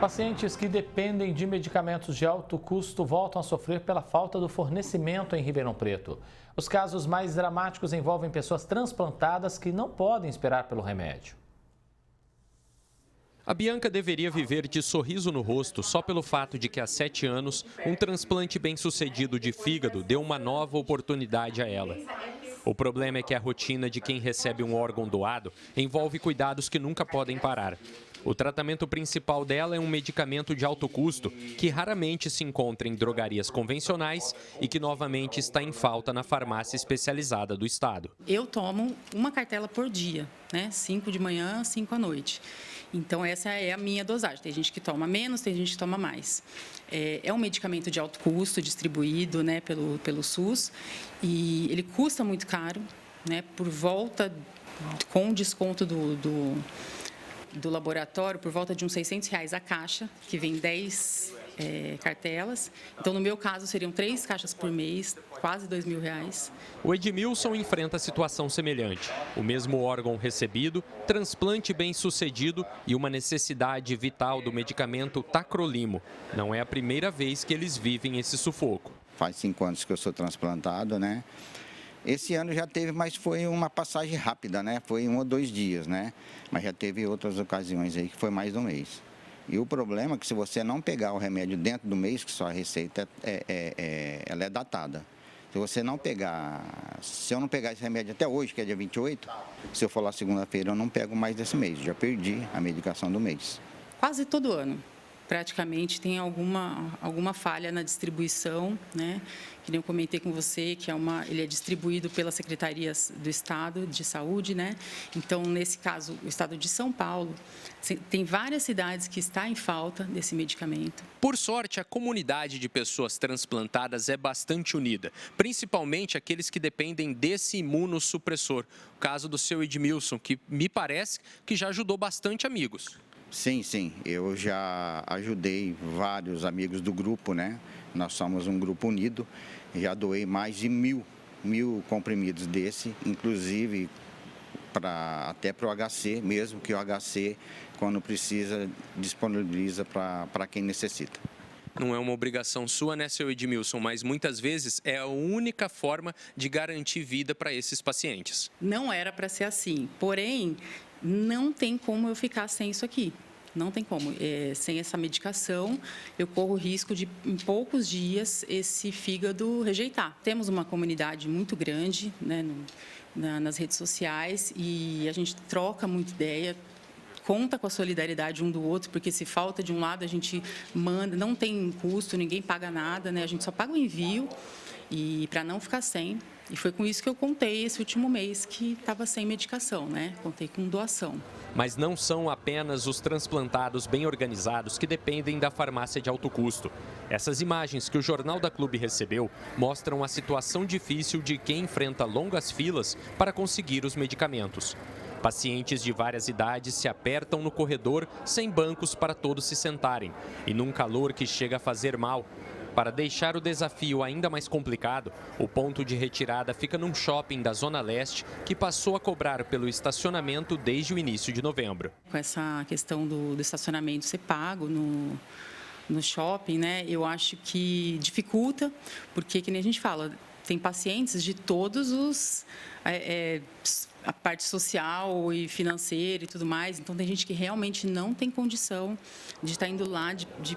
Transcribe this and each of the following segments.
Pacientes que dependem de medicamentos de alto custo voltam a sofrer pela falta do fornecimento em Ribeirão Preto. Os casos mais dramáticos envolvem pessoas transplantadas que não podem esperar pelo remédio. A Bianca deveria viver de sorriso no rosto só pelo fato de que há 7 anos, um transplante bem-sucedido de fígado deu uma nova oportunidade a ela. O problema é que a rotina de quem recebe um órgão doado envolve cuidados que nunca podem parar. O tratamento principal dela é um medicamento de alto custo que raramente se encontra em drogarias convencionais e que novamente está em falta na farmácia especializada do estado. Eu tomo uma cartela por dia, né? 5 de manhã, 5 à noite. Então, essa é a minha dosagem. Tem gente que toma menos, tem gente que toma mais. É um medicamento de alto custo, distribuído, né, pelo SUS, e ele custa muito caro, né, por volta, com desconto do laboratório, por volta de uns R$600 a caixa, que vem 10 cartelas. Então, no meu caso, seriam 3 caixas por mês, quase R$2.000. O Edmilson enfrenta situação semelhante. O mesmo órgão recebido, transplante bem-sucedido e uma necessidade vital do medicamento tacrolimo. Não é a primeira vez que eles vivem esse sufoco. Faz 5 anos que eu sou transplantado, né? Esse ano já teve, mas foi uma passagem rápida, né? Foi 1 ou 2 dias, né? Mas já teve outras ocasiões aí que foi mais de um mês. E o problema é que se você não pegar o remédio dentro do mês, que só a receita ela é datada. Se você não pegar, se eu não pegar esse remédio até hoje, que é dia 28, se eu for lá segunda-feira, eu não pego mais desse mês. Já perdi a medicação do mês. Quase todo ano, praticamente, tem alguma falha na distribuição, né? Que nem eu comentei com você, que ele é distribuído pelas secretarias do Estado de Saúde, né? Então, nesse caso, o Estado de São Paulo, tem várias cidades que está em falta desse medicamento. Por sorte, a comunidade de pessoas transplantadas é bastante unida, principalmente aqueles que dependem desse imunossupressor. O caso do seu Edmilson, que me parece que já ajudou bastante amigos. Sim, eu já ajudei vários amigos do grupo, né? Nós somos um grupo unido, já doei mais de mil comprimidos desse, inclusive até para o HC, mesmo que o HC, quando precisa, disponibiliza para quem necessita. Não é uma obrigação sua, né, seu Edmilson, mas muitas vezes é a única forma de garantir vida para esses pacientes. Não era para ser assim, porém, não tem como eu ficar sem isso aqui. Não tem como. Sem essa medicação, eu corro o risco de, em poucos dias, esse fígado rejeitar. Temos uma comunidade muito grande, né, nas redes sociais, e a gente troca muita ideia, conta com a solidariedade um do outro, porque se falta de um lado, a gente manda, não tem custo, ninguém paga nada, né, a gente só paga o envio, e para não ficar sem. E foi com isso que eu contei esse último mês que estava sem medicação, né? Contei com doação. Mas não são apenas os transplantados bem organizados que dependem da farmácia de alto custo. Essas imagens que o Jornal da Clube recebeu mostram a situação difícil de quem enfrenta longas filas para conseguir os medicamentos. Pacientes de várias idades se apertam no corredor sem bancos para todos se sentarem e num calor que chega a fazer mal. Para deixar o desafio ainda mais complicado, o ponto de retirada fica num shopping da Zona Leste que passou a cobrar pelo estacionamento desde o início de novembro. Com essa questão do estacionamento ser pago no shopping, né, eu acho que dificulta, porque, que nem a gente fala, tem pacientes de todos os... a parte social e financeira e tudo mais, então tem gente que realmente não tem condição de estar indo lá, de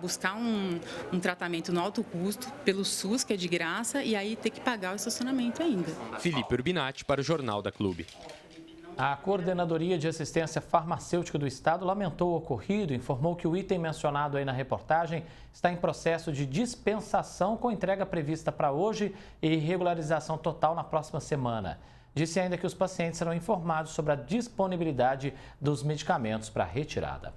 buscar um tratamento no alto custo pelo SUS, que é de graça, e aí ter que pagar o estacionamento ainda. Felipe Urbinati para o Jornal da Clube. A Coordenadoria de Assistência Farmacêutica do Estado lamentou o ocorrido e informou que o item mencionado aí na reportagem está em processo de dispensação com entrega prevista para hoje e regularização total na próxima semana. Disse ainda que os pacientes serão informados sobre a disponibilidade dos medicamentos para retirada.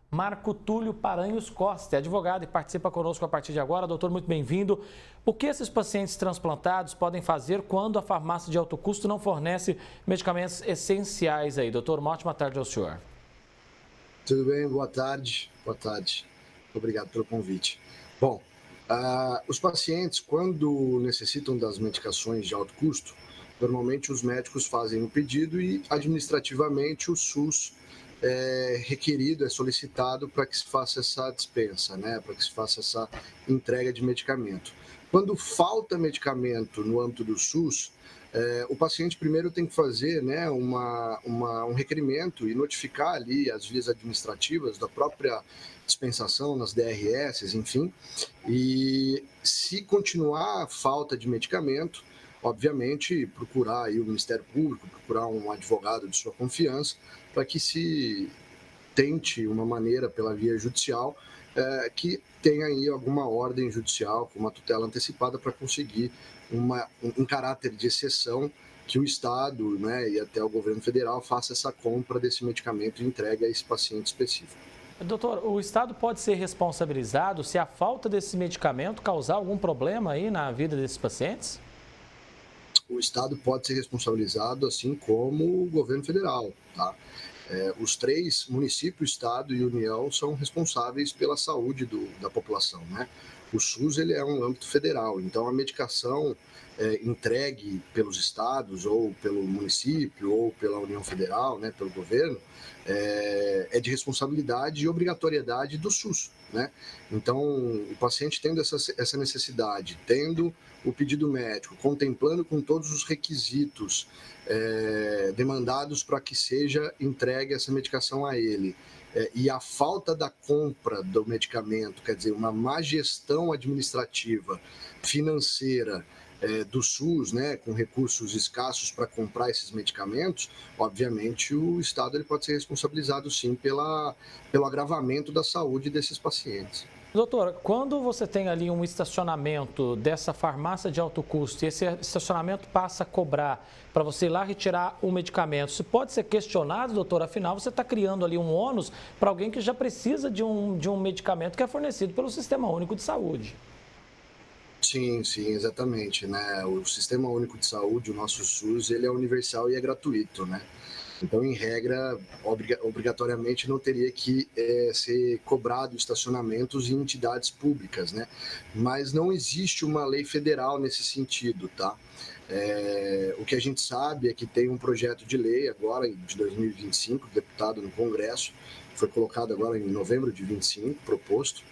Marco Túlio Paranhos Costa é advogado e participa conosco a partir de agora. Doutor, muito bem-vindo. O que esses pacientes transplantados podem fazer quando a farmácia de alto custo não fornece medicamentos essenciais aí? Doutor, uma ótima tarde ao senhor. Tudo bem? Boa tarde. Boa tarde. Obrigado pelo convite. Bom, os pacientes, quando necessitam das medicações de alto custo, normalmente os médicos fazem o pedido e administrativamente o SUS é requerido, é solicitado para que se faça essa dispensa, né? Para que se faça essa entrega de medicamento. Quando falta medicamento no âmbito do SUS, o paciente primeiro tem que fazer, né, um requerimento e notificar ali as vias administrativas da própria dispensação, nas DRS, enfim. E se continuar a falta de medicamento, obviamente procurar aí o Ministério Público, procurar um advogado de sua confiança, para que se tente uma maneira pela via judicial que tenha aí alguma ordem judicial, com uma tutela antecipada para conseguir um caráter de exceção que o Estado, né, e até o governo federal faça essa compra desse medicamento e entregue a esse paciente específico. Doutor, o Estado pode ser responsabilizado se a falta desse medicamento causar algum problema aí na vida desses pacientes? O Estado pode ser responsabilizado, assim como o governo federal, tá? Os 3 municípios, Estado e União são responsáveis pela saúde da população, né? O SUS ele é um âmbito federal, então a medicação entregue pelos estados ou pelo município ou pela União Federal, né, pelo governo, é de responsabilidade e obrigatoriedade do SUS, né? Então, o paciente tendo essa necessidade, tendo o pedido médico, contemplando com todos os requisitos demandados para que seja entregue essa medicação a ele, e a falta da compra do medicamento, quer dizer, uma má gestão administrativa, financeira do SUS, né, com recursos escassos para comprar esses medicamentos, obviamente o Estado ele pode ser responsabilizado sim pelo agravamento da saúde desses pacientes. Doutora, quando você tem ali um estacionamento dessa farmácia de alto custo e esse estacionamento passa a cobrar para você ir lá retirar o medicamento, isso pode ser questionado, doutor? Afinal, você está criando ali um ônus para alguém que já precisa de um medicamento que é fornecido pelo Sistema Único de Saúde. Sim, exatamente, né? O Sistema Único de Saúde, o nosso SUS, ele é universal e é gratuito, né? Então, em regra, obrigatoriamente não teria que ser cobrado estacionamentos em entidades públicas, né? Mas não existe uma lei federal nesse sentido, tá? O que a gente sabe é que tem um projeto de lei agora, de 2025, deputado no Congresso, foi colocado agora em novembro de 25, proposto.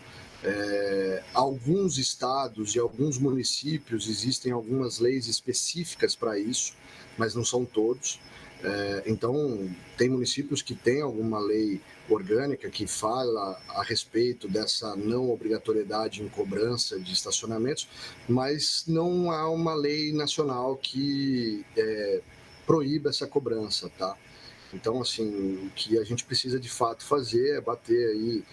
Alguns estados e alguns municípios existem algumas leis específicas para isso, mas não são todos. Então, tem municípios que têm alguma lei orgânica que fala a respeito dessa não obrigatoriedade em cobrança de estacionamentos, mas não há uma lei nacional que proíba essa cobrança, tá? Então, assim, o que a gente precisa de fato fazer é bater aí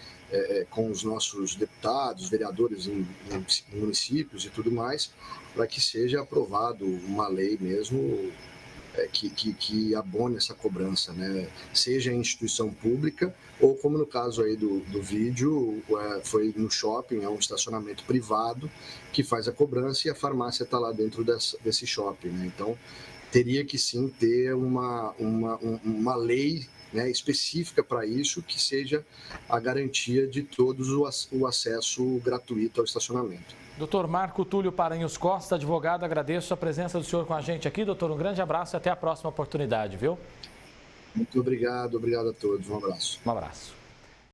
com os nossos deputados, vereadores em municípios e tudo mais, para que seja aprovado uma lei mesmo que abone essa cobrança, né? Seja em instituição pública ou, como no caso aí do vídeo, foi no shopping, é um estacionamento privado que faz a cobrança e a farmácia está lá dentro desse shopping, né? Então, teria que sim ter uma lei, né, específica para isso, que seja a garantia de todos o acesso gratuito ao estacionamento. Doutor Marco Túlio Paranhos Costa, advogado, agradeço a presença do senhor com a gente aqui. Doutor, um grande abraço e até a próxima oportunidade, viu? Muito obrigado a todos. Um abraço. Um abraço.